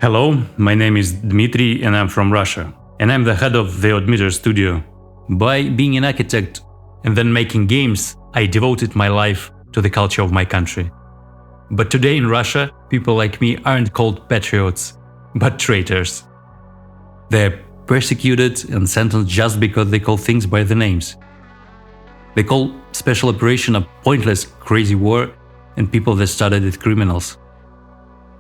Hello, my name is Dmitry and I'm from Russia, and I'm the head of the Odmeter studio. By being an architect and then making games, I devoted my life to the culture of my country. But today in Russia, people like me aren't called patriots, but traitors. They're persecuted and sentenced just because they call things by the names. They call special operation a pointless, crazy war, and people that started it criminals.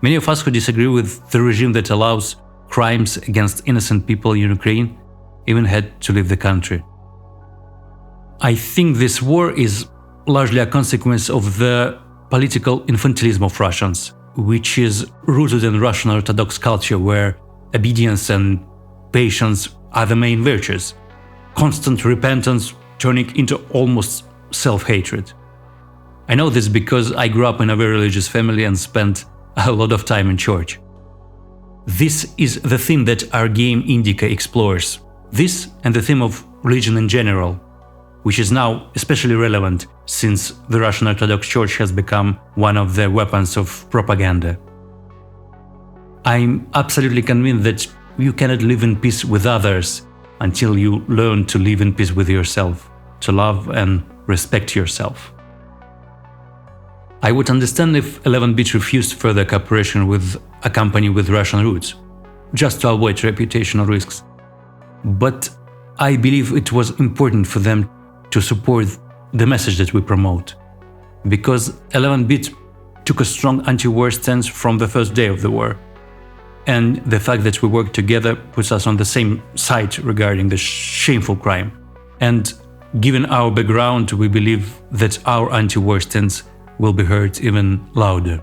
Many of us who disagree with the regime that allows crimes against innocent people in Ukraine even had to leave the country. I think this war is largely a consequence of the political infantilism of Russians, which is rooted in Russian Orthodox culture where obedience and patience are the main virtues, constant repentance turning into almost self-hatred. I know this because I grew up in a very religious family and spent a lot of time in church. This is the theme that our game Indika explores. This and the theme of religion in general, which is now especially relevant since the Russian Orthodox Church has become one of the weapons of propaganda. I'm absolutely convinced that you cannot live in peace with others until you learn to live in peace with yourself, to love and respect yourself. I would understand if 11-bit refused further cooperation with a company with Russian roots, just to avoid reputational risks. But I believe it was important for them to support the message that we promote, because 11-bit took a strong anti-war stance from the first day of the war. And the fact that we work together puts us on the same side regarding the shameful crime. And given our background, we believe that our anti-war stance will be heard even louder.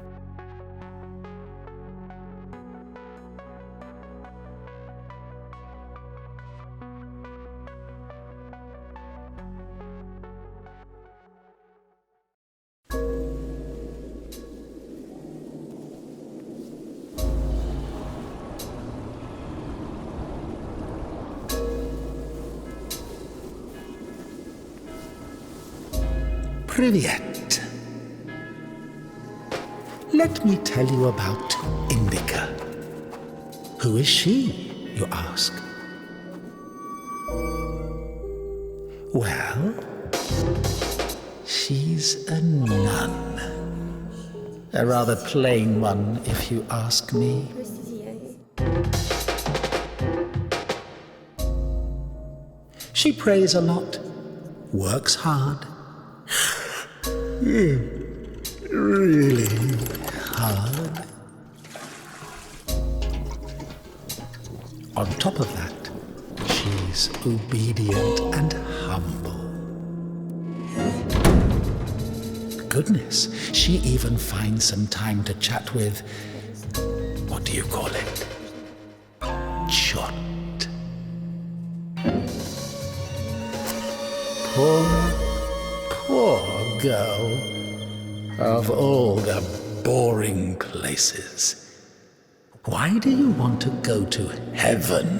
Привет. Let me tell you about Indika. Who is she, you ask? Well, she's a nun. A rather plain one, if you ask me. She prays a lot, works hard. Really hard. On top of that, she's obedient and humble. Goodness, she even finds some time to chat with, what do you call it? Chot. Poor girl. Of all the boring places, why do you want to go to heaven?